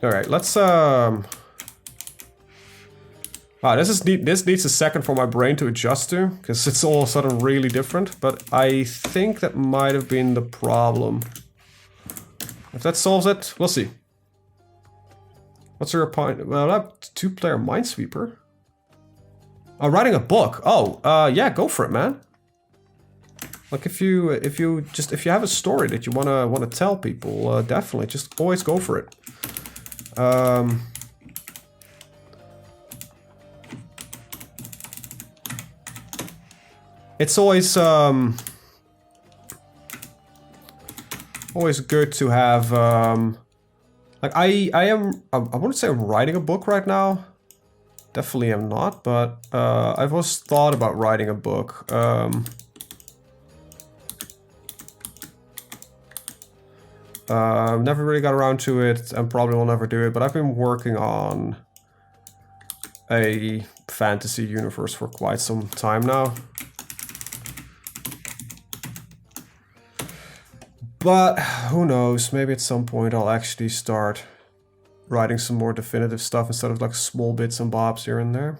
Alright, let's wow, this needs a second for my brain to adjust to, because it's all of a sudden really different, but I think that might have been the problem. If that solves it, we'll see. What's your point? Well, I have 2-player Minesweeper. Oh, writing a book. Oh, yeah, go for it, man. Like if you have a story that you wanna tell people, definitely just always go for it. It's always always good to have like I wouldn't say I'm writing a book right now. Definitely am not, but I've always thought about writing a book. Never really got around to it and probably will never do it, but I've been working on a fantasy universe for quite some time now. But who knows, maybe at some point I'll actually start writing some more definitive stuff instead of like small bits and bobs here and there.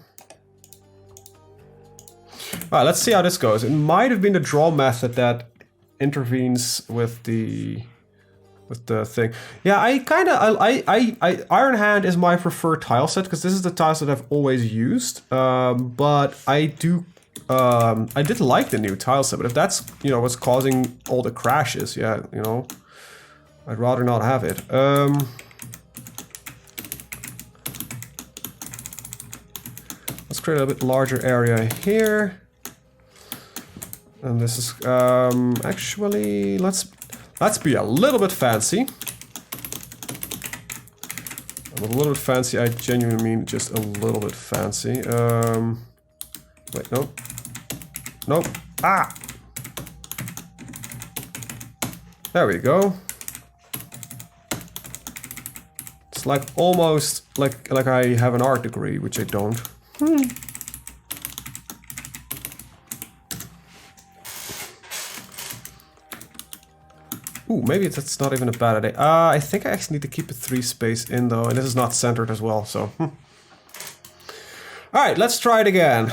Alright, let's see how this goes. It might have been the draw method that intervenes with the thing. Yeah, Iron Hand is my preferred tile set because this is the tile set I've always used. But I did like the new tile set, but if that's, you know, what's causing all the crashes, yeah, you know, I'd rather not have it. Let's create a bit larger area here. And this is, actually, let's be a little bit fancy. And with a little bit fancy, I genuinely mean just a little bit fancy. Wait, no. Nope. Ah! There we go. It's like almost like I have an art degree, which I don't. Ooh, maybe that's not even a bad idea. I think I actually need to keep a 3 space in though, and this is not centered as well, so. Alright, let's try it again.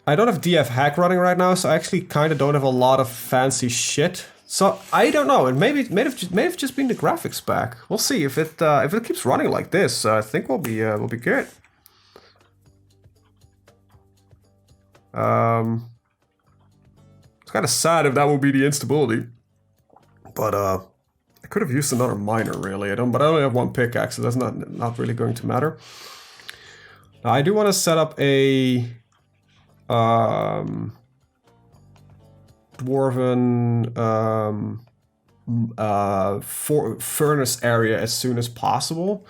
I don't have DF hack running right now, so I actually kind of don't have a lot of fancy shit. So I don't know. It may have just been the graphics back. We'll see if it keeps running like this. I think we'll be good. It's kind of sad if that will be the instability, but I could have used another miner really. But I only have 1 pickaxe, so that's not really going to matter. Now I do want to set up a dwarven furnace area as soon as possible.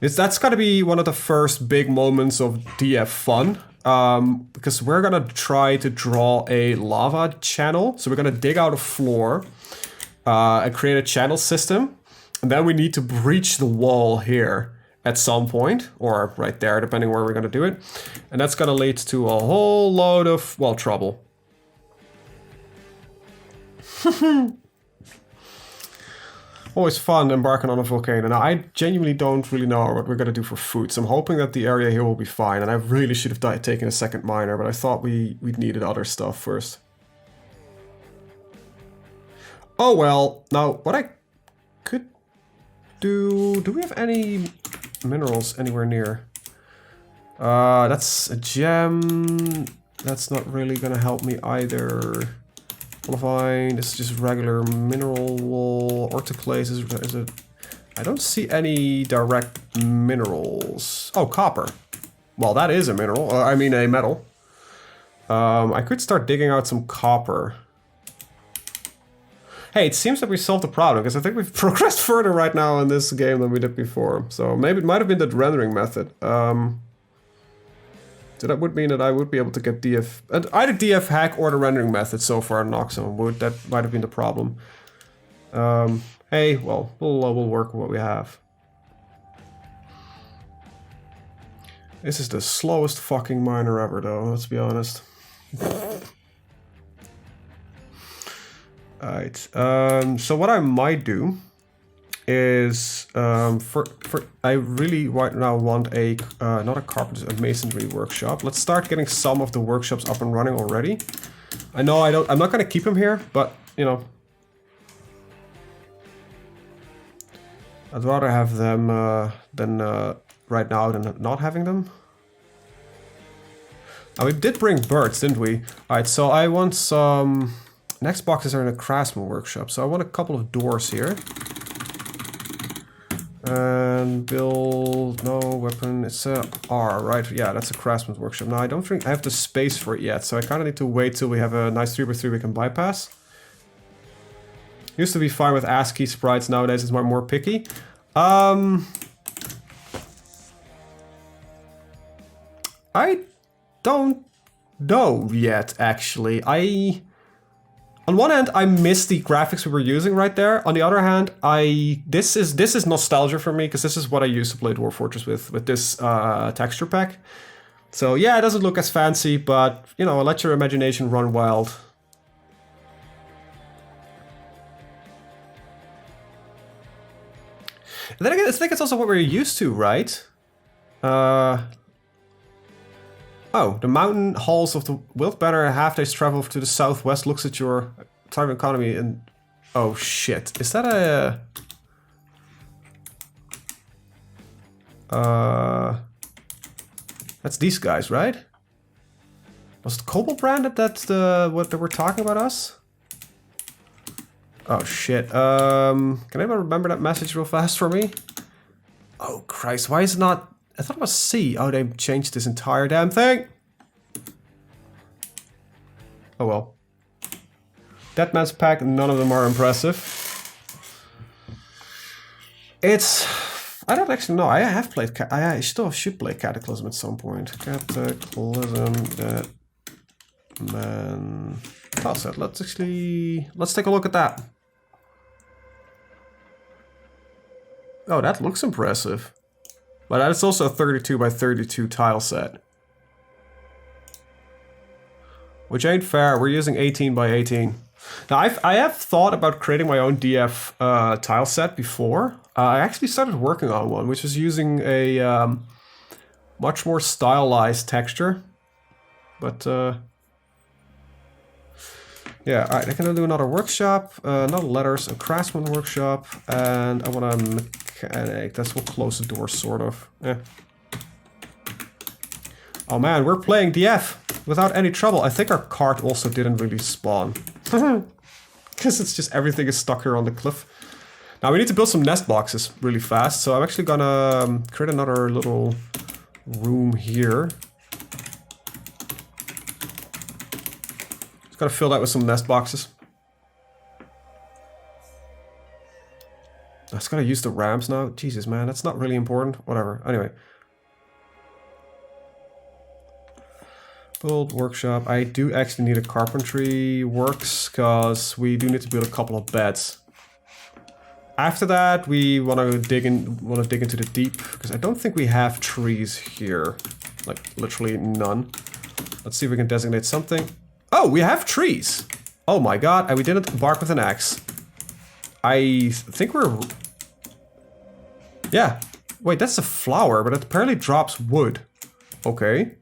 That's got to be one of the first big moments of DF fun, because we're gonna try to draw a lava channel. So we're gonna dig out a floor and create a channel system, and then we need to breach the wall here at some point, or right there, depending where we're gonna do it. And that's gonna lead to a whole load of, well, trouble. Always fun embarking on a volcano. Now, I genuinely don't really know what we're gonna do for food, so I'm hoping that the area here will be fine, and I really should have taken a second miner, but I thought we'd needed other stuff first. Oh well, now, what I could do we have any minerals anywhere near? That's a gem. That's not really gonna help me either. Olivine, this is just regular mineral wool. Orthoclase is it? I don't see any direct minerals. Oh, copper. Well, that is a mineral. I mean a metal. I could start digging out some copper. Hey, it seems that we solved the problem, because I think we've progressed further right now in this game than we did before. So maybe it might have been that rendering method. So that would mean that I would be able to get DF, either DF hack or the rendering method so far knocks on wood. That might have been the problem. Hey, well, we'll work with what we have. This is the slowest fucking miner ever, though, let's be honest. Alright, so what I might do is I really right now want a not a carpenter, a masonry workshop. Let's start getting some of the workshops up and running already. I know I'm not gonna keep them here, but you know, I'd rather have them than right now than not having them. Oh, we did bring birds, didn't we? Alright, so I want some... Next boxes are in a Craftsman Workshop, so I want a couple of doors here. And build... No, weapon, it's a R, right? Yeah, that's a Craftsman Workshop. Now, I don't think I have the space for it yet, so I kind of need to wait till we have a nice 3x3 we can bypass. Used to be fine with ASCII sprites, nowadays it's more picky. I don't know yet, actually. On one hand, I miss the graphics we were using right there. On the other hand, this is nostalgia for me, because this is what I used to play Dwarf Fortress with this texture pack. So yeah, it doesn't look as fancy, but you know, let your imagination run wild. And then again, I think it's also what we're used to, right? Oh, the mountain halls of the Wildbanner half-day's travel to the southwest looks at your time economy and... Oh shit, is that a... That's these guys, right? Was it Cobalt branded that's what they were talking about us? Oh shit, can anyone remember that message real fast for me? Oh Christ, why is it not... I thought it was C. Oh, they changed this entire damn thing. Oh well. Deadman's Pack, none of them are impressive. It's... I don't actually know. I have played... I still should play Cataclysm at some point. Cataclysm, Deadman... Set. Let's take a look at that. Oh, that looks impressive. But that's also a 32 by 32 tile set. Which ain't fair, we're using 18 by 18. Now I have thought about creating my own DF tile set before. I actually started working on one, which is using a much more stylized texture. But yeah, alright, I can do another workshop, another letters, a Craftsman Workshop, and I want a mechanic. That's what close the door, sort of. Yeah. Oh man, we're playing DF without any trouble. I think our cart also didn't really spawn. Because it's just everything is stuck here on the cliff. Now we need to build some nest boxes really fast, so I'm actually gonna create another little room here. Just gotta fill that with some nest boxes. I just gotta use the ramps now. Jesus, man, that's not really important. Whatever. Anyway. Build workshop. I do actually need a carpentry works because we do need to build a couple of beds. After that, we want to dig into the deep because I don't think we have trees here, like literally none. Let's see if we can designate something. Oh, we have trees. Oh my god, and we didn't bark with an axe. I think we're... Yeah. Wait, that's a flower, but it apparently drops wood. Okay.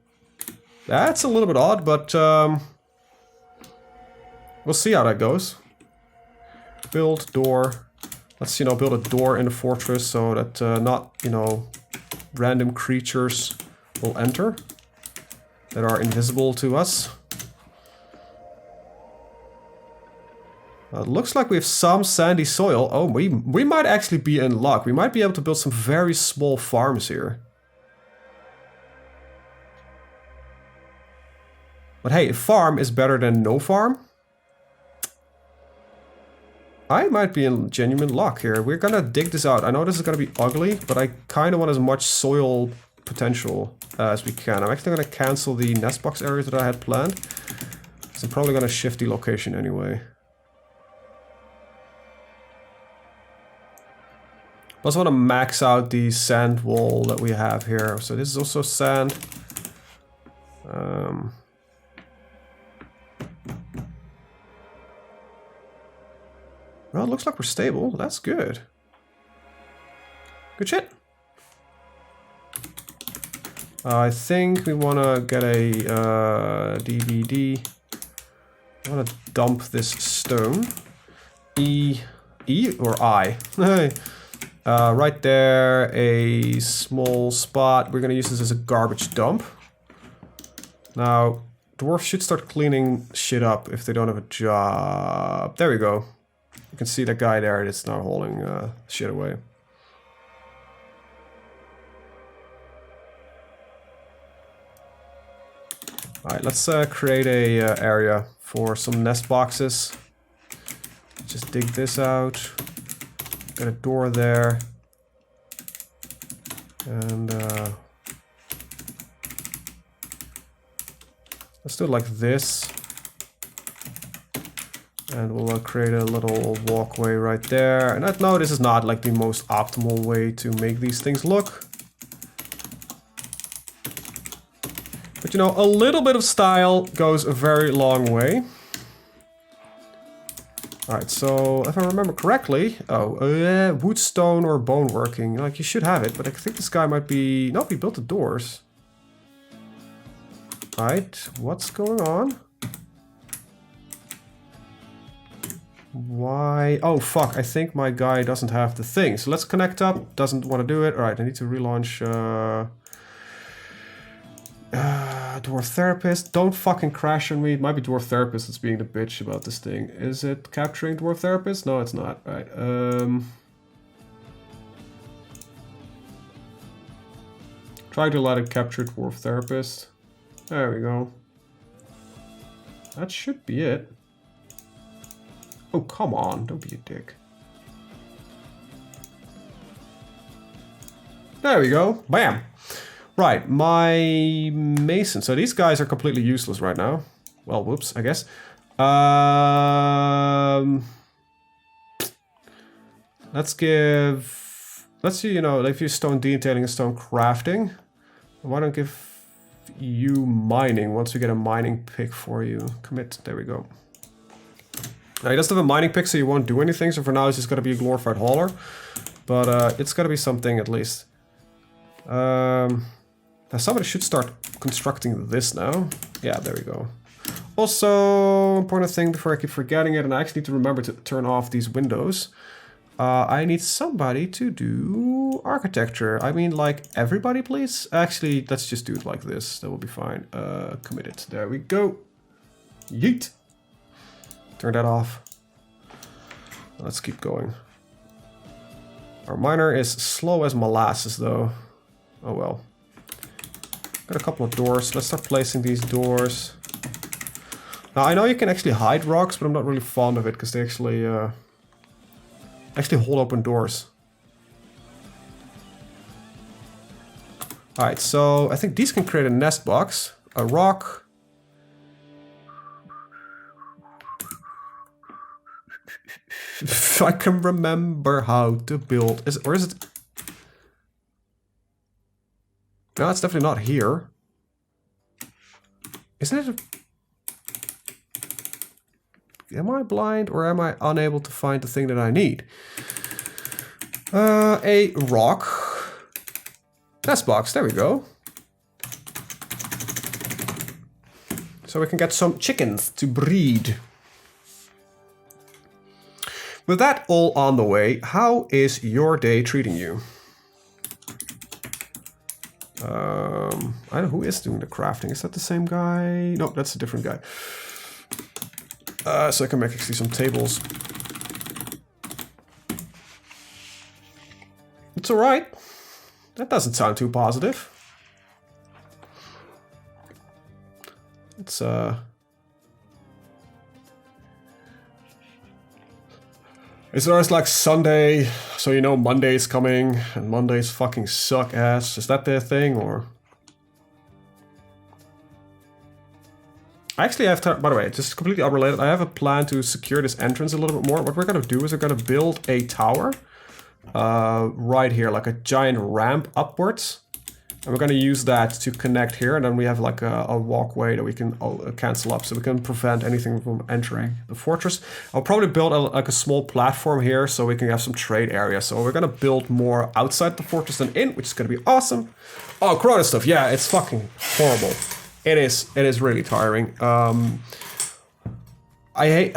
That's a little bit odd, but we'll see how that goes. Build door. Let's, you know, build a door in the fortress so that not, you know, random creatures will enter that are invisible to us. It looks like we have some sandy soil. Oh, we might actually be in luck. We might be able to build some very small farms here. But hey, a farm is better than no farm. I might be in genuine luck here. We're gonna dig this out. I know this is gonna be ugly, but I kind of want as much soil potential as we can. I'm actually gonna cancel the nest box areas that I had planned. So I'm probably gonna shift the location anyway. I also want to max out the sand wall that we have here. So this is also sand. Well, it looks like we're stable. That's good. Good shit. I think we want to get a DVD. I want to dump this stone. E or I? Right there, a small spot. We're going to use this as a garbage dump. Now, dwarves should start cleaning shit up if they don't have a job. There we go. You can see that guy there that's now hauling shit away. Alright, let's create a area for some nest boxes. Just dig this out. Got a door there. And let's do it like this. And we'll create a little walkway right there. And I know this is not like the most optimal way to make these things look. But you know, a little bit of style goes a very long way. Alright, so if I remember correctly... Oh, wood, stone, or bone working. Like, you should have it, but I think this guy might be... No, he built the doors. Alright, what's going on? Why? Oh, fuck, I think my guy doesn't have the thing. So let's connect up. Doesn't want to do it. Alright, I need to relaunch... Dwarf Therapist. Don't fucking crash on me. It might be Dwarf Therapist that's being the bitch about this thing. Is it capturing Dwarf Therapist? No, it's not. Right. Try to let it capture Dwarf Therapist. There we go. That should be it. Oh, come on. Don't be a dick. There we go. Bam. Right, my mason. So these guys are completely useless right now. Well, whoops, I guess. Let's see, you know, if you stone detailing and stone crafting. Why don't give you mining once we get a mining pick for you. Commit, there we go. Now, he doesn't have a mining pick, so he won't do anything. So for now, he's just gonna be a glorified hauler. But it's gotta be something at least. Now somebody should start constructing this now. Yeah, there we go. Also, important thing before I keep forgetting it, and I actually need to remember to turn off these windows. I need somebody to do architecture. I mean, like, everybody, please? Actually, let's just do it like this. That will be fine. Committed. There we go. Yeet. Turn that off. Let's keep going. Our miner is slow as molasses, though. Oh, well. Got a couple of doors. Let's start placing these doors. Now, I know you can actually hide rocks, but I'm not really fond of it because they actually hold open doors. Alright, so I think these can create a nest box. A rock. If I can remember how to build... Or is it... No, it's definitely not here. Isn't it? Am I blind or am I unable to find the thing that I need? A rock. Nest box, there we go. So we can get some chickens to breed. With that all on the way, how is your day treating you? I don't know who is doing the crafting. Is that the same guy? No, that's a different guy. So I can make actually some tables. It's alright. That doesn't sound too positive. It's It's always like Sunday, so you know Monday's coming, and Mondays fucking suck ass. Is that their thing, or? I actually have to, by the way, just completely unrelated, I have a plan to secure this entrance a little bit more. What we're gonna do is we're gonna build a tower right here, like a giant ramp upwards. And we're going to use that to connect here, and then we have like a walkway that we can cancel up, so we can prevent anything from entering the fortress. I'll probably build like a small platform here, so we can have some trade area. So we're going to build more outside the fortress than in, which is going to be awesome. Oh, Corona stuff, yeah, it's fucking horrible. It is really tiring. I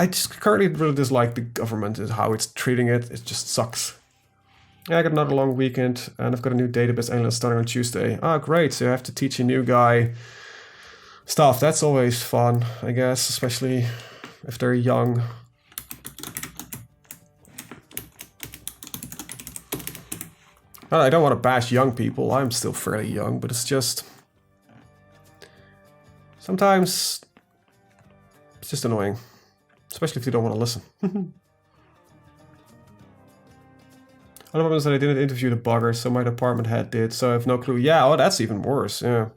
just currently really dislike the government and how it's treating it. It just sucks. Yeah, I got another long weekend, and I've got a new database analyst starting on Tuesday. Oh, great, so I have to teach a new guy stuff. That's always fun, I guess, especially if they're young. Well, I don't want to bash young people. I'm still fairly young, but it's just... sometimes it's just annoying, especially if you don't want to listen. One problem is that I didn't interview the bugger, so my department head did, so I have no clue. Yeah, oh, that's even worse, yeah.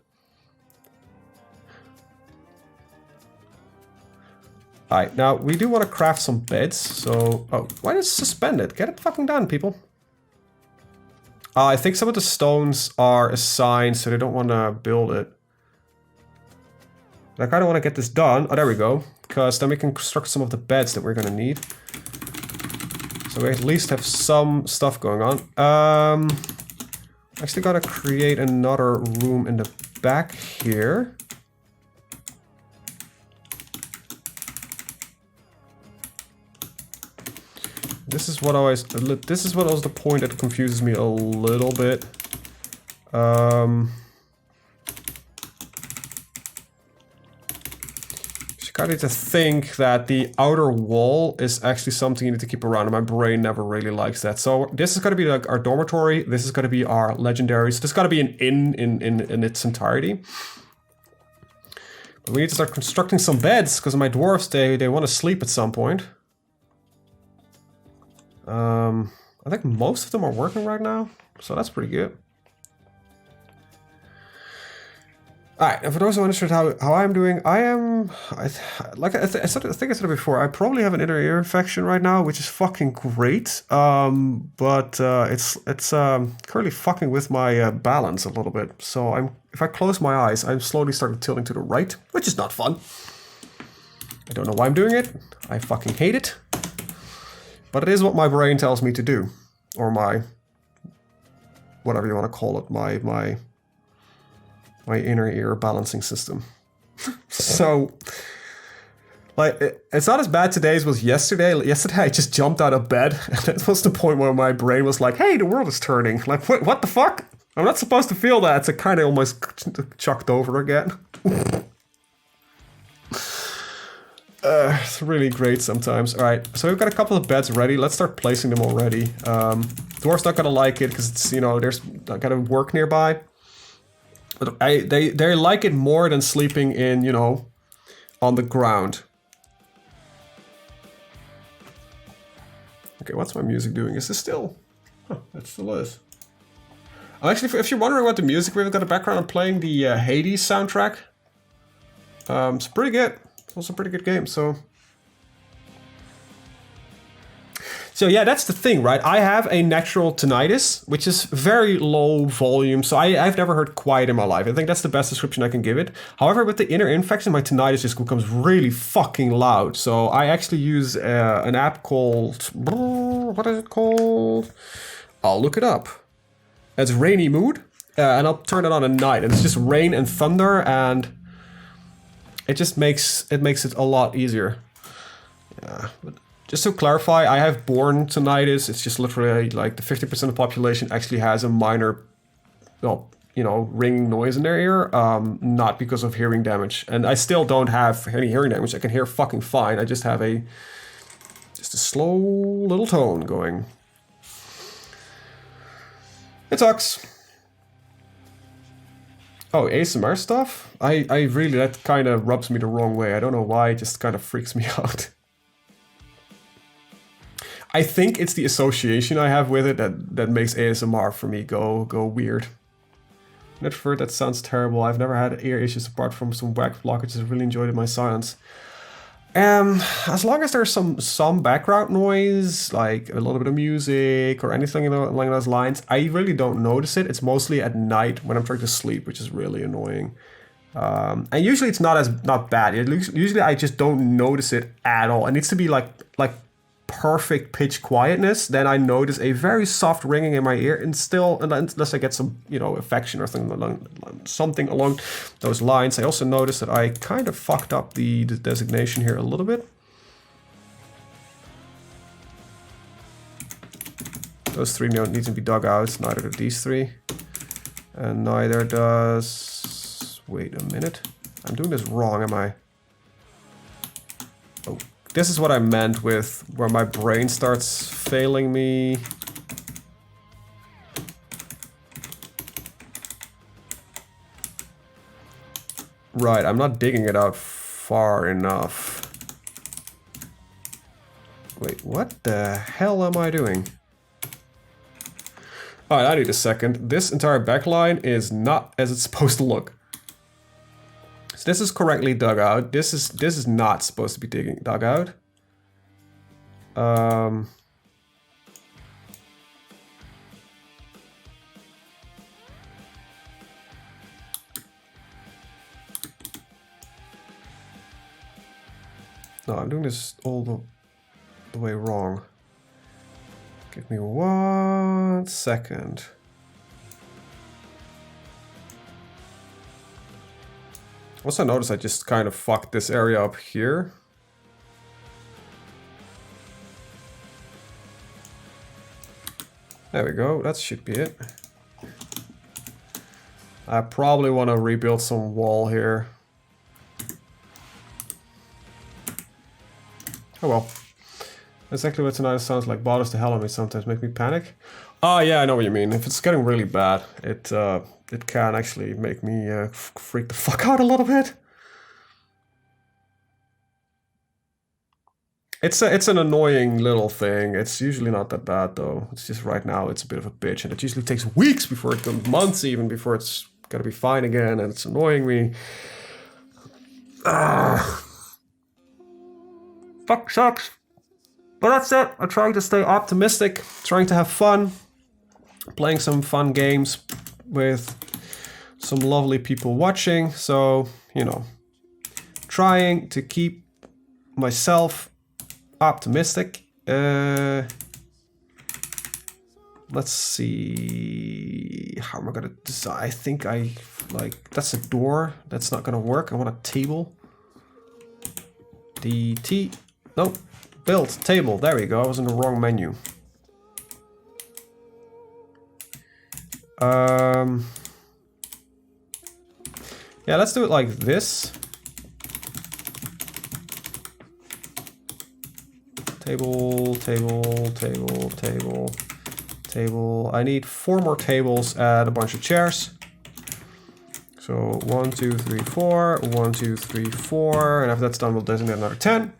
Alright, now we do want to craft some beds, so... oh, why is it suspended? Get it fucking done, people. I think some of the stones are assigned, so they don't want to build it. But I kind of want to get this done. Oh, there we go. Because then we can construct some of the beds that we're going to need. So we at least have some stuff going on. Actually gotta create another room in the back here. This is what was the point that confuses me a little bit. I need to think that the outer wall is actually something you need to keep around, and my brain never really likes that. So this is going to be like our dormitory. This is going to be our legendary. So this is going to be an inn in its entirety. But we need to start constructing some beds because my dwarves they want to sleep at some point. I think most of them are working right now, so that's pretty good. Alright, and for those who are interested how I'm doing, I think I said it before, I probably have an inner ear infection right now, which is fucking great, but it's currently fucking with my balance a little bit. So if I close my eyes, I'm slowly starting tilting to the right, which is not fun. I don't know why I'm doing it. I fucking hate it. But it is what my brain tells me to do, or my whatever you want to call it, my inner ear balancing system. So, like, it's not as bad today as it was yesterday. Yesterday I just jumped out of bed, and that was the point where my brain was like, hey, the world is turning. Like, what the fuck? I'm not supposed to feel that. So it kind of almost chucked over again. It's really great sometimes. Alright, so we've got a couple of beds ready. Let's start placing them already. Dwarf's not gonna like it, because it's, you know, there's gotta work nearby. But they like it more than sleeping in, you know, on the ground. Okay, what's my music doing? Is this still? Huh, it still is. Actually, if you're wondering what the music we've got in the background, I'm playing the Hades soundtrack. It's pretty good. It's also a pretty good game, so yeah, that's the thing, right? I have a natural tinnitus, which is very low volume, so I've never heard quiet in my life. I think that's the best description I can give it. However, with the inner infection, my tinnitus just becomes really fucking loud. So I actually use an app called... what is it called? I'll look it up. It's Rainy Mood, and I'll turn it on at night. And it's just rain and thunder, and it just makes it a lot easier. Yeah, but just to clarify, I have born tinnitus. It's just literally like the 50% of the population actually has a minor, well, you know, ringing noise in their ear, not because of hearing damage. And I still don't have any hearing damage. I can hear fucking fine. I just have just a slow little tone going. It sucks. Oh, ASMR stuff? I really, that kind of rubs me the wrong way. I don't know why, it just kind of freaks me out. I think it's the association I have with it that makes ASMR for me go weird. Netford, that sounds terrible. I've never had ear issues apart from some whack blockages. I really enjoyed it in my silence. As long as there's some background noise, like a little bit of music or anything along those lines, I really don't notice it. It's mostly at night when I'm trying to sleep, which is really annoying. And usually it's not bad. Usually I just don't notice it at all. It needs to be like perfect pitch quietness. Then I notice a very soft ringing in my ear, and still, unless I get some affection or something along those lines. I also notice that I kind of fucked up the designation here a little bit. Those three don't need to be dug out. Neither do these three, and neither does. Wait a minute. I'm doing this wrong, am I? Oh. This is what I meant with where my brain starts failing me. Right, I'm not digging it out far enough. Wait, what the hell am I doing? Alright, I need a second. This entire backline is not as it's supposed to look. So this is correctly dug out. This is not supposed to be dug out. No, I'm doing this all the way wrong. Give me 1 second. Also notice I just kind of fucked this area up here. There we go, that should be it. I probably want to rebuild some wall here. Oh well. That's exactly what tonight sounds like. Bothers the hell out of me sometimes, make me panic. Oh yeah, I know what you mean. If it's getting really bad, it can actually make me freak the fuck out a little bit. It's an annoying little thing. It's usually not that bad though. It's just right now it's a bit of a bitch, and it usually takes weeks before it goes, months even before it's gonna be fine again, and it's annoying me. Fuck sucks. But that's it. I'm trying to stay optimistic, trying to have fun, playing some fun games with some lovely people watching. So, trying to keep myself optimistic. Let's see. How am I gonna design? I think that's a door. That's not gonna work. I want a table. DT. Nope. Build table. There we go. I was in the wrong menu. Yeah, let's do it like this. Table, table, table, table, table. I need 4 more tables and a bunch of chairs. So 1, 2, 3, 4. 1, 2, 3, 4. And after that's done, we'll designate another 10.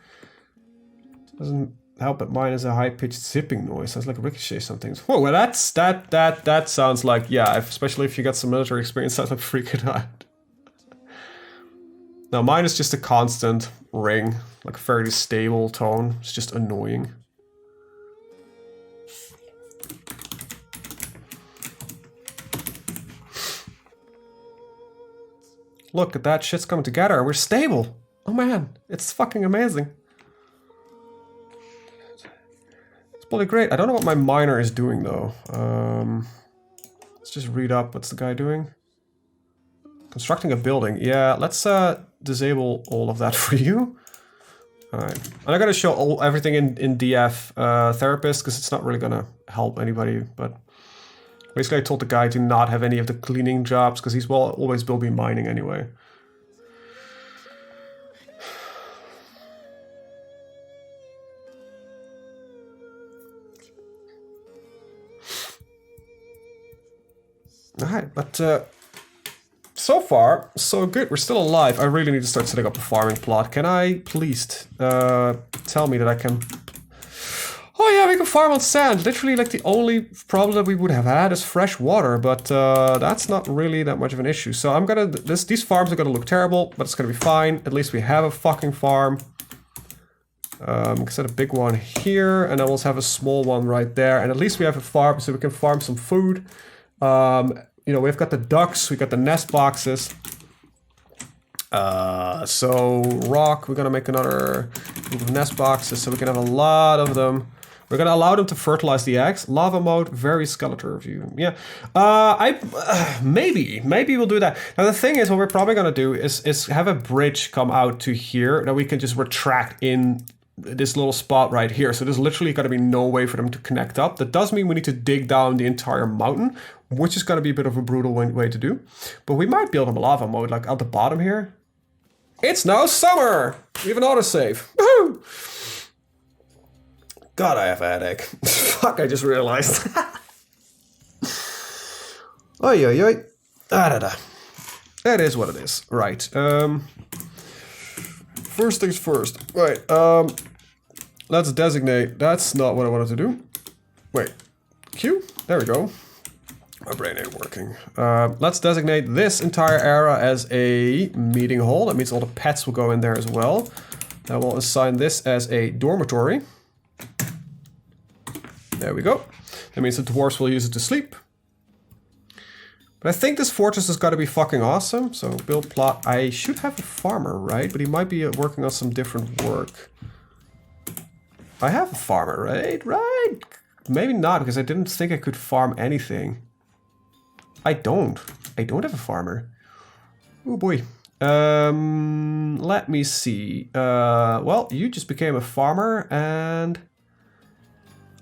Doesn't help that mine is a high-pitched zipping noise. Sounds like a ricochet something. Whoa, well that sounds like, yeah, especially if you got some military experience, sounds like freaking out. Now mine is just a constant ring, like a fairly stable tone. It's just annoying. Look at that, shit's coming together. We're stable. Oh man, it's fucking amazing. Bloody great. I don't know what my miner is doing though. Let's just read up. What's the guy doing? Constructing a building. Yeah, let's disable all of that for you. Alright. And I gotta show everything in DF therapist because it's not really gonna help anybody. But basically I told the guy to not have any of the cleaning jobs because he's always will be mining anyway. Alright, but so far, so good. We're still alive. I really need to start setting up a farming plot. Can I please tell me that I can... Oh yeah, we can farm on sand. Literally, like, the only problem that we would have had is fresh water, but that's not really that much of an issue. So I'm gonna... These farms are gonna look terrible, but it's gonna be fine. At least we have a fucking farm. Set a big one here, and then we'll have a small one right there. And at least we have a farm, so we can farm some food. You know, we've got the ducks, we got the nest boxes. So rock, we're gonna make another group of nest boxes so we can have a lot of them. We're gonna allow them to fertilize the eggs. Lava mode, very skeletal view. Yeah, maybe we'll do that. Now the thing is, what we're probably gonna do is have a bridge come out to here that we can just retract in this little spot right here. So there's literally gonna be no way for them to connect up. That does mean we need to dig down the entire mountain, which is gonna be a bit of a brutal way to do. But we might build them a lava mode, like at the bottom here. It's now summer! We have an autosave. Woohoo! God, I have a headache. Fuck, I just realized. Oi, oi, oi. Da. It is what it is. Right. First things first. Right. Let's designate. That's not what I wanted to do. Wait. Q? There we go. My brain ain't working. Let's designate this entire area as a meeting hall. That means all the pets will go in there as well. Then we'll assign this as a dormitory. There we go. That means the dwarves will use it to sleep. But I think this fortress has got to be fucking awesome. So build plot. I should have a farmer, right? But he might be working on some different work. I have a farmer, right? Right. Maybe not, because I didn't think I could farm anything. I don't have a farmer. Oh boy. Let me see. Well, you just became a farmer and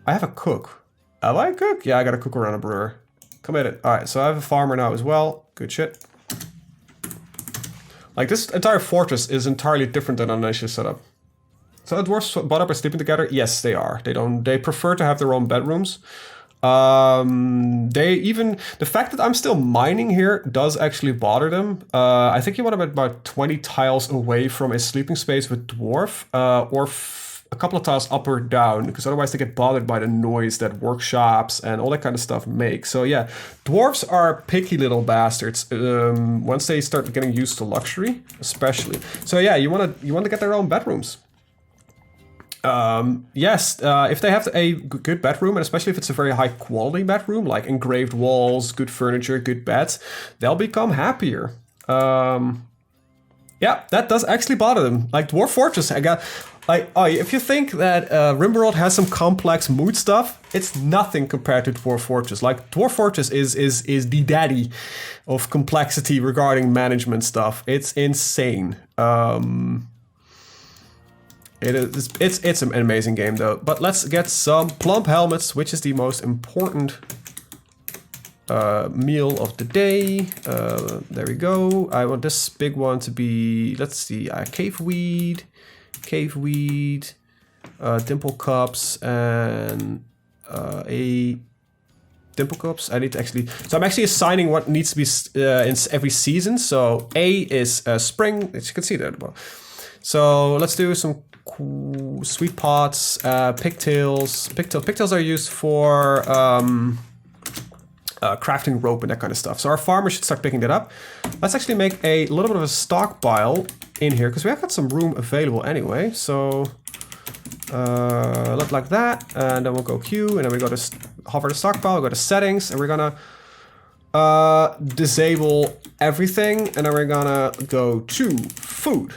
I have a cook. Have I a cook? Yeah, I got a cook around a brewer. Committed. Alright, so I have a farmer now as well. Good shit. Like, this entire fortress is entirely different than an initial setup. So the dwarves brought up are sleeping together? Yes, they are. They prefer to have their own bedrooms. The fact that I'm still mining here does actually bother them. I think you want about 20 tiles away from a sleeping space with dwarf, or a couple of tiles up or down, because otherwise they get bothered by the noise that workshops and all that kind of stuff make. So yeah, dwarves are picky little bastards. Once they start getting used to luxury, especially. So yeah, you want to get their own bedrooms. Yes, if they have a good bedroom, and especially if it's a very high quality bedroom, like engraved walls, good furniture, good beds, they'll become happier. Yeah, that does actually bother them. Like Dwarf Fortress, I got, like, oh, if you think that Rimworld has some complex mood stuff, it's nothing compared to Dwarf Fortress. Like Dwarf Fortress is the daddy of complexity regarding management stuff. It's insane. It's an amazing game though. But let's get some plump helmets, which is the most important meal of the day. There we go. I want this big one to be, let's see, cave weed, dimple cups, and a dimple cups. I need to actually, so I'm actually assigning what needs to be in every season. So A is spring, as you can see there. So let's do some sweet pots, pigtails. Pigtails are used for crafting rope and that kind of stuff. So our farmer should start picking that up. Let's actually make a little bit of a stockpile in here, because we have got some room available anyway. So look like that, and then we'll go Q, and then we go to hover the stockpile, we go to settings, and we're gonna disable everything, and then we're gonna go to food,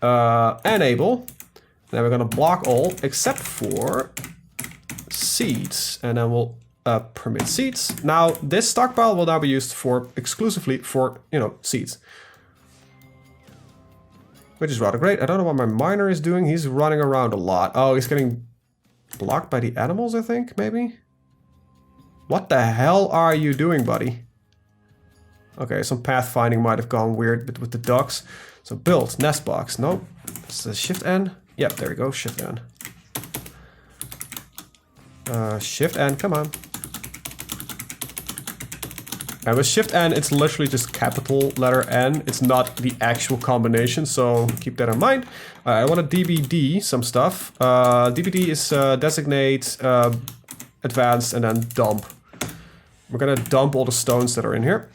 enable. Then we're gonna block all except for seeds, and then we'll permit seeds. Now this stockpile will now be used exclusively for, you know, seeds, which is rather great. I don't know what my miner is doing. He's running around a lot. Oh, he's getting blocked by the animals, I think, maybe. What the hell are you doing, buddy? Okay, some pathfinding might have gone weird with the ducks. So build nest box. No, it's the shift N. Yep, there we go. Shift N. Shift N. Come on. And with Shift N, it's literally just capital letter N. It's not the actual combination, so keep that in mind. I want to DBD some stuff. DBD is designate, advanced, and then dump. We're gonna dump all the stones that are in here.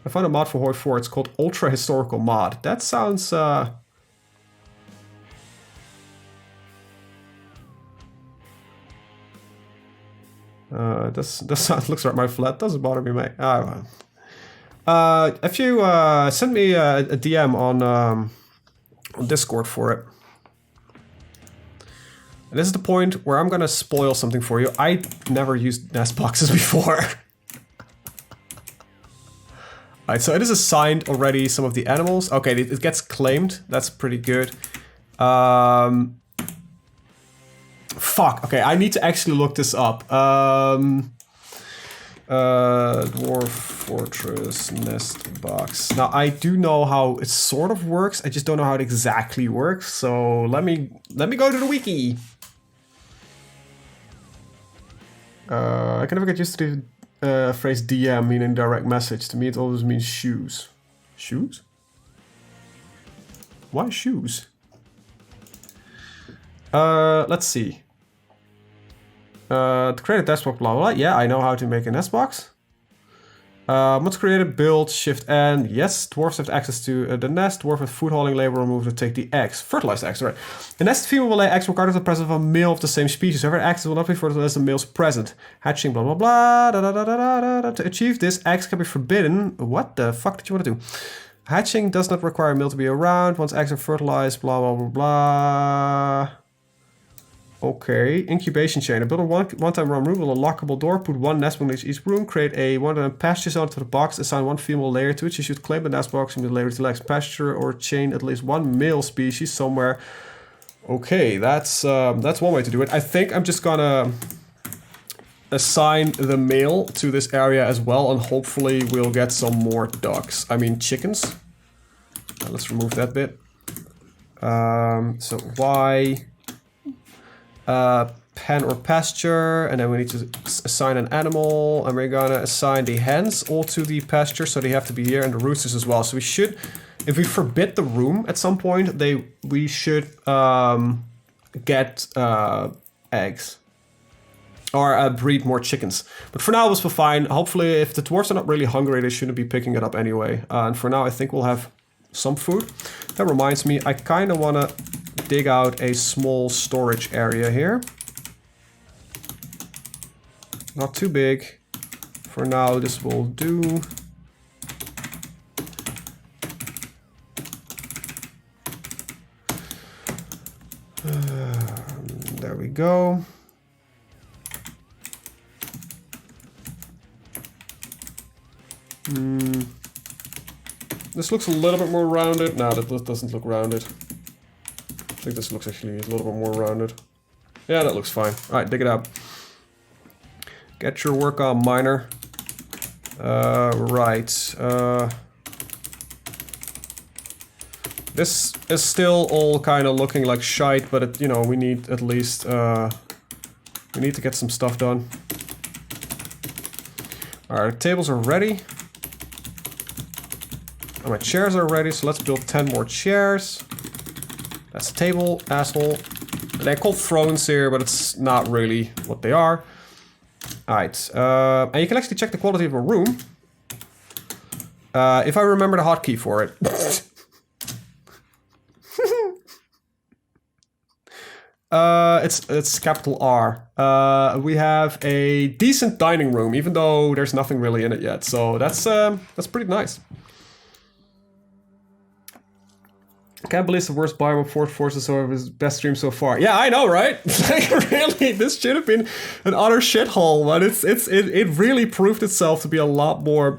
I found a mod for Horde 4. It's called Ultra Historical Mod. That sounds This looks right my flat. Doesn't bother me, mate. Well. If you send me a DM on Discord for it. And this is the point where I'm gonna spoil something for you. I never used nest boxes before. Alright, so it is assigned already some of the animals. Okay, it gets claimed. That's pretty good. Fuck, okay, I need to actually look this up. Dwarf Fortress Nest Box. Now, I do know how it sort of works. I just don't know how it exactly works. So let me go to the wiki. I can never get used to the phrase DM meaning direct message. To me, it always means shoes. Shoes? Why shoes? Let's see. To create a nest box, blah, blah, blah. Yeah, I know how to make a nest box. Let's create a build, shift N. Yes, dwarves have access to the nest. Dwarf with food hauling labor will move to take the eggs. Fertilized eggs, right. The nest female will lay eggs regardless of the presence of a male of the same species. However, eggs will not be fertilized unless the male is present. Hatching, blah, blah, blah. Da, da, da, da, da, da. To achieve this, eggs can be forbidden. What the fuck did you want to do? Hatching does not require a male to be around. Once eggs are fertilized, blah, blah, blah, blah. Okay, incubation chain. Build a one-time room with a lockable door. Put one nest box in each room. Create a one-time pasture zone to the box. Assign one female layer to it. You should claim the nest box and the layer to legs pasture or chain at least one male species somewhere. Okay, that's one way to do it. I think I'm just gonna assign the male to this area as well, and hopefully we'll get some more ducks. I mean chickens. Let's remove that bit. So Y. Pen or pasture, and then we need to assign an animal, and we're gonna assign the hens all to the pasture, so they have to be here, and the roosters as well. So we should, if we forbid the room at some point, we should get eggs or breed more chickens. But for now, this will be fine. Hopefully, if the dwarves are not really hungry, they shouldn't be picking it up anyway. And for now, I think we'll have some food. That reminds me, I kind of want to dig out a small storage area here. Not too big. For now, this will do. There we go. This looks a little bit more rounded. No, that doesn't look rounded. I think this looks actually a little bit more rounded. Yeah, that looks fine. Alright, dig it out. Get your work on, miner. Right. This is still all kind of looking like shite, but it, you know, we need at least... we need to get some stuff done. Alright, tables are ready. And my chairs are ready, so let's build 10 more chairs. That's a table, asshole. They're called thrones here, but it's not really what they are. Alright, and you can actually check the quality of a room. If I remember the hotkey for it. It's capital R. We have a decent dining room, even though there's nothing really in it yet. So that's pretty nice. Can't believe it's the worst biome of Fort Forces or his best stream so far. Yeah, I know, right? Like, really, this should have been an utter shithole, but it really proved itself to be a lot more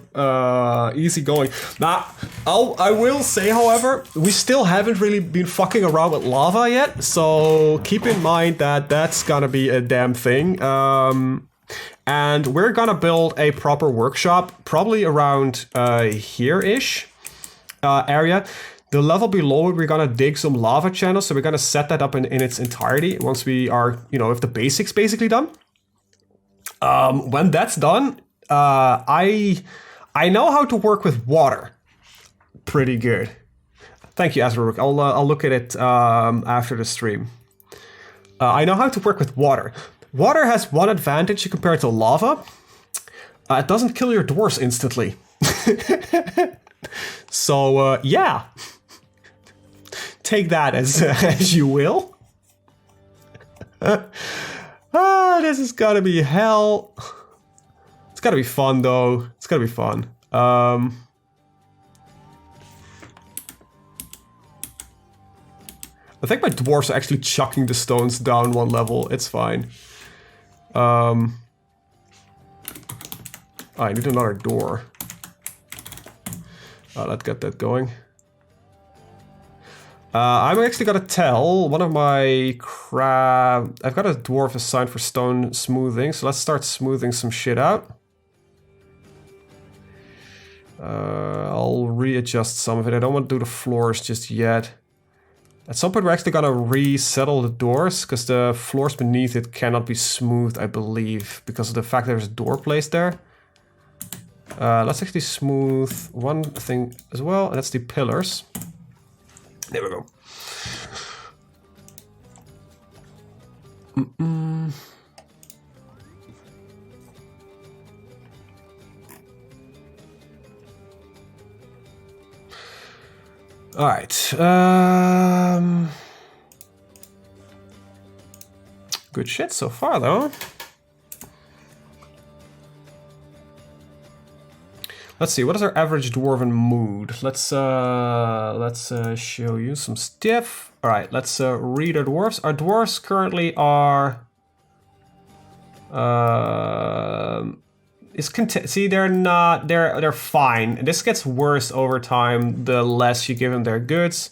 easygoing. Now, I will say, however, we still haven't really been fucking around with lava yet, so keep in mind that that's gonna be a damn thing. And we're gonna build a proper workshop, probably around here-ish area. The level below it, we're gonna dig some lava channels, so we're gonna set that up in its entirety once we are, you know, with the basics basically done. When that's done, I know how to work with water pretty good. Thank you, Azrarook. I'll look at it after the stream. I know how to work with water. Water has one advantage compared to lava. It doesn't kill your dwarves instantly. So, yeah. Take that as you will. Ah, this is gotta be hell. It's gotta be fun though. It's gotta be fun. I think my dwarves are actually chucking the stones down one level. It's fine. I need another door. Let's get that going. I'm actually gonna tell one of my I've got a dwarf assigned for stone smoothing, so let's start smoothing some shit out. I'll readjust some of it. I don't want to do the floors just yet. At some point we're actually gonna resettle the doors, because the floors beneath it cannot be smoothed, I believe, because of the fact there's a door placed there. Let's actually smooth one thing as well, and that's the pillars. There we go. All right. Good shit so far, though. Let's see, what is our average dwarven mood? Let's show you some stuff. All right, let's read our dwarves. Our dwarves currently are see, they're fine. And this gets worse over time the less you give them their goods.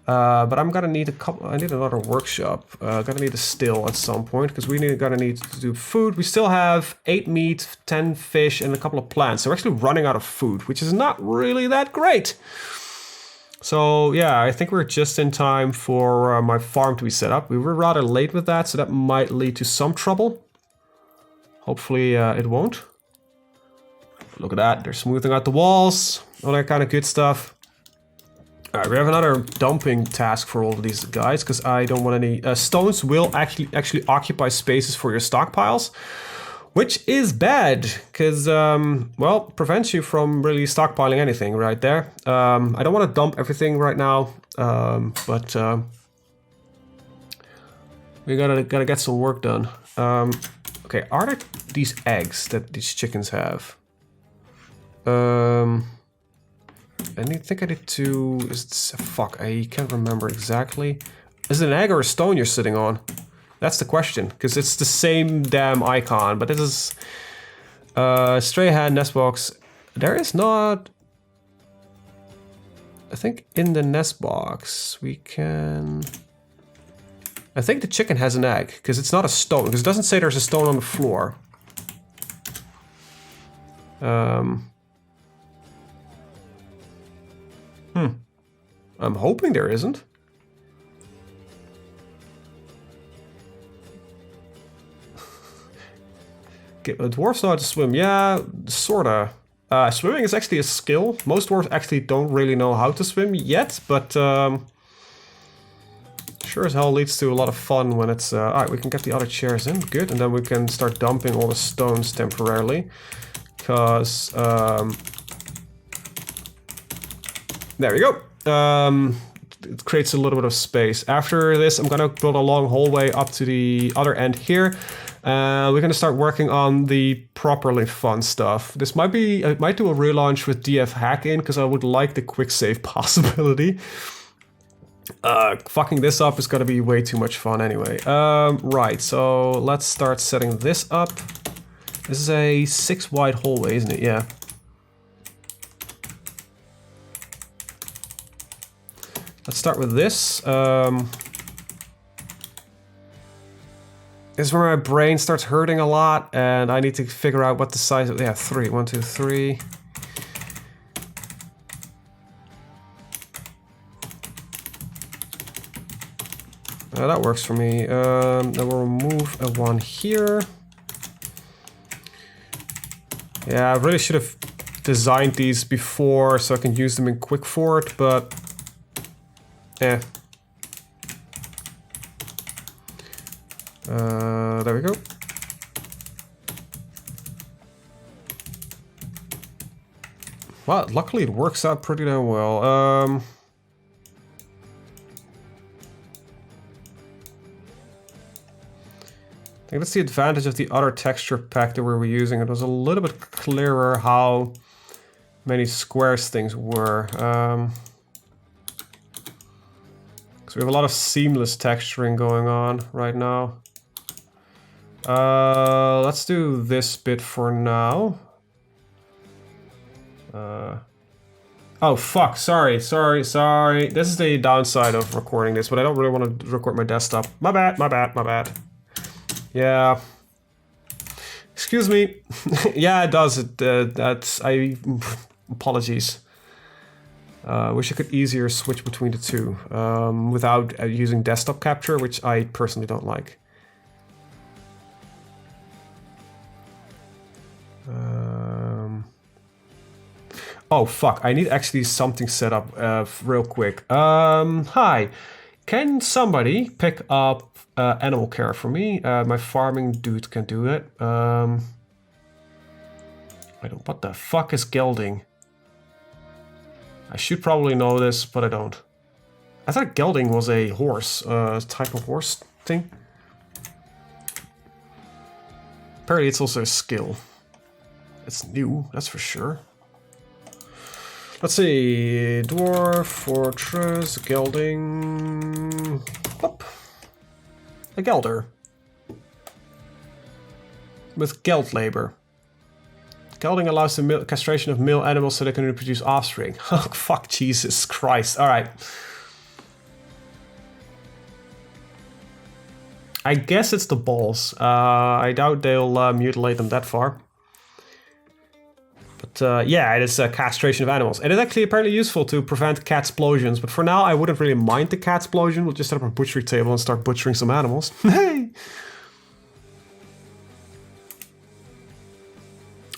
But I'm gonna need I need another workshop. Gonna need a still at some point, because gonna need to do food. We still have 8 meat, 10 fish, and a couple of plants. So we're actually running out of food, which is not really that great. So yeah, I think we're just in time for my farm to be set up. We were rather late with that, so that might lead to some trouble. Hopefully it won't. Look at that, they're smoothing out the walls, all that kind of good stuff. Alright, we have another dumping task for all of these guys, because I don't want any... stones will actually occupy spaces for your stockpiles, which is bad, because, well, prevents you from really stockpiling anything right there. I don't want to dump everything right now, but we gotta get some work done. Okay, are there these eggs that these chickens have? I think I did two. Fuck, I can't remember exactly. Is it an egg or a stone you're sitting on? That's the question, because it's the same damn icon, but this is stray hen nest box. There is not. I think in the nest box we can. I think the chicken has an egg, because it's not a stone, because it doesn't say there's a stone on the floor. I'm hoping there isn't. Dwarves know how to swim. Yeah, sorta. Swimming is actually a skill. Most dwarves actually don't really know how to swim yet, but sure as hell leads to a lot of fun when it's... Alright, we can get the other chairs in. Good, and then we can start dumping all the stones temporarily. Because... there we go. It creates a little bit of space. After this, I'm gonna build a long hallway up to the other end here. We're gonna start working on the properly fun stuff. This might be, I might do a relaunch with DF hack in, because I would like the quick save possibility. Fucking this up is gonna be way too much fun anyway. Right, so let's start setting this up. This is a 6 wide hallway, isn't it? Yeah. Let's start with this. This is where my brain starts hurting a lot, and I need to figure out what the size of... Yeah, 3. 1, 2, 3. That works for me. Then we'll remove a 1 here. Yeah, I really should have designed these before so I can use them in Quick Fort, but... yeah. There we go. Well, luckily it works out pretty damn well. I think that's the advantage of the other texture pack that we were using. It was a little bit clearer how many squares things were. So we have a lot of seamless texturing going on right now. Let's do this bit for now. Oh fuck, sorry. This is the downside of recording this, but I don't really want to record my desktop. My bad. Yeah. Excuse me. Yeah, it does. Apologies. Wish I could easier switch between the two without using desktop capture, which I personally don't like. Oh fuck, I need actually something set up real quick. Hi, can somebody pick up animal care for me? My farming dude can do it. I don't, what the fuck is gelding? I should probably know this, but I don't. I thought gelding was a horse, type of horse thing. Apparently it's also a skill. It's new, that's for sure. Let's see, Dwarf, Fortress, Gelding, hop. A Gelder. With Geld labor. Gelding allows the castration of male animals so they can reproduce offspring. Oh, fuck, Jesus Christ. Alright. I guess it's the balls. I doubt they'll mutilate them that far. But yeah, it is a castration of animals. It is actually apparently useful to prevent cat explosions, but for now I wouldn't really mind the cat explosion. We'll just set up a butchery table and start butchering some animals. Hey!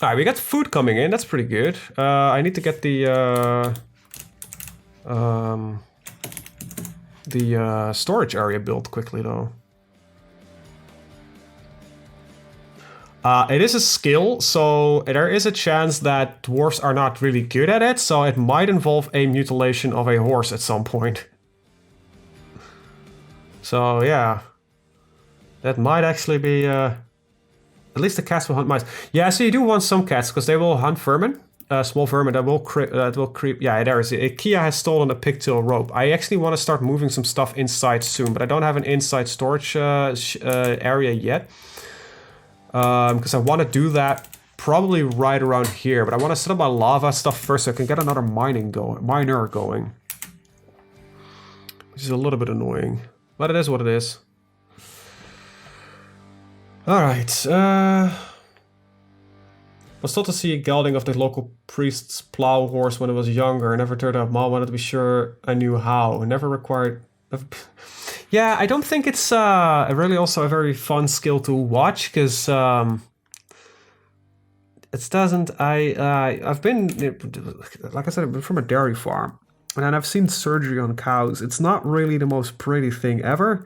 Alright, we got food coming in, that's pretty good. I need to get the storage area built quickly though. It is a skill, so there is a chance that dwarves are not really good at it, so it might involve a mutilation of a horse at some point. So yeah, that might actually be, at least the cats will hunt mice. Yeah, so you do want some cats, because they will hunt vermin, small vermin that will creep. Yeah, there is it. Kia has stolen a pigtail rope. I actually want to start moving some stuff inside soon, but I don't have an inside storage area yet. Because I want to do that probably right around here, but I want to set up my lava stuff first so I can get another miner going. Which is a little bit annoying, but it is what it is. Alright, was told to see a gelding of the local priest's plow horse when I was younger. I never turned up. Mom wanted to be sure I knew how. I never required... Yeah, I don't think it's really also a very fun skill to watch, because it doesn't... I've been, like I said, I've been from a dairy farm, and I've seen surgery on cows. It's not really the most pretty thing ever.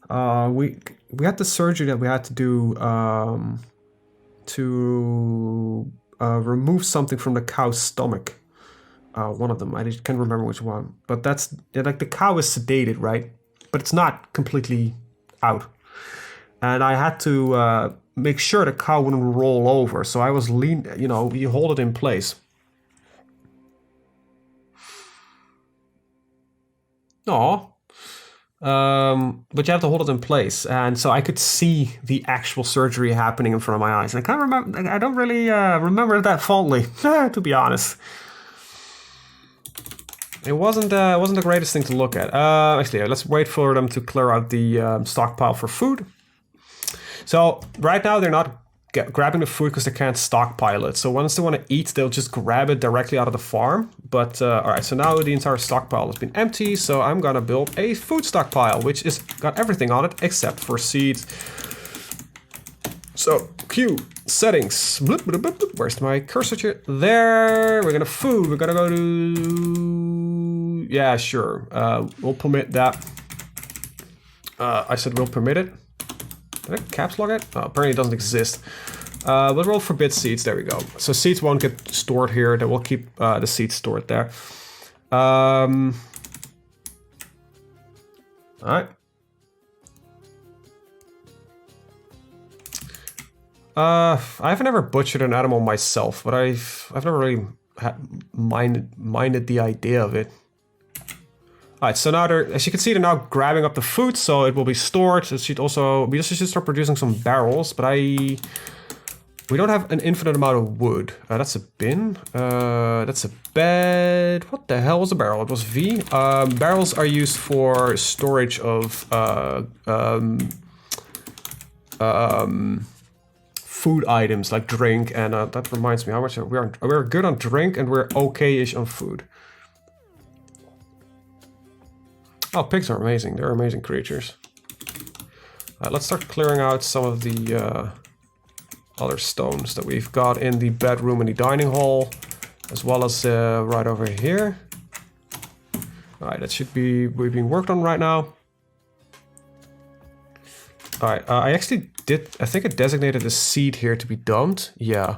We had the surgery that we had to do to remove something from the cow's stomach. One of them, I can't remember which one, but that's like the cow is sedated, right? But it's not completely out. And I had to make sure the cow wouldn't roll over. So I was you hold it in place. Aw. But you have to hold it in place. And so I could see the actual surgery happening in front of my eyes. And I can't remember, I don't really remember that fondly, to be honest. It wasn't the greatest thing to look at. Actually, let's wait for them to clear out the stockpile for food. So right now they're not grabbing the food because they can't stockpile it. So once they want to eat, they'll just grab it directly out of the farm. But all right, so now the entire stockpile has been empty. So I'm gonna build a food stockpile, which is got everything on it except for seeds. So Q settings. Where's my cursor? There. We're gonna food. We're gonna go to. Yeah, sure. We'll permit that. I said we'll permit it. Did I caps lock it? Oh, apparently it doesn't exist. But we'll forbid seeds. There we go. So seeds won't get stored here. Then we'll keep the seeds stored there. All right. I've never butchered an animal myself, but I've never really minded the idea of it. Alright, so now as you can see, they're now grabbing up the food, so it will be stored. It should also, we should start producing some barrels, but we don't have an infinite amount of wood. That's a bin. That's a bed. What the hell was a barrel? It was V. Barrels are used for storage of food items like drink, and that reminds me how much we're good on drink and we're okay-ish on food. Oh, pigs are amazing. They're amazing creatures. Let's start clearing out some of the other stones that we've got in the bedroom and the dining hall, as well as right over here. Alright, that should be being worked on right now. Alright, I actually I think I designated a seed here to be dumped. Yeah.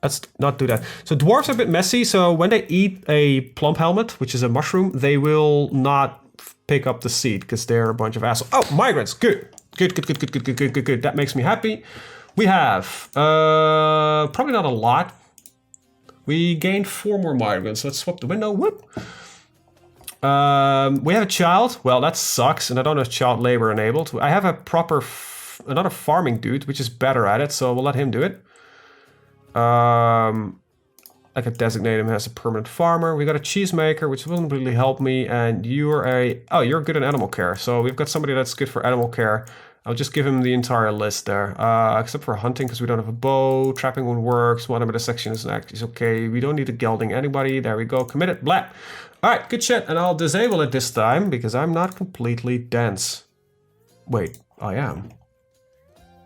Let's not do that. So dwarves are a bit messy, so when they eat a plump helmet, which is a mushroom, they will not pick up the seed because they're a bunch of assholes. Oh, migrants! Good. Good. That makes me happy. We have probably not a lot. We gained 4 more migrants. Let's swap the window. Whoop. We have a child. Well, that sucks, and I don't have child labor enabled. I have a proper another farming dude, which is better at it, so we'll let him do it. I could designate him as a permanent farmer. We got a cheesemaker, which doesn't really help me, and you're you're good at animal care. So we've got somebody that's good for animal care. I'll just give him the entire list there, except for hunting, because we don't have a bow. Trapping one works. One of the section is okay. We don't need a gelding anybody. There we go. Committed. Blah. All right, good shit. And I'll disable it this time because I'm not completely dense. Wait, I am.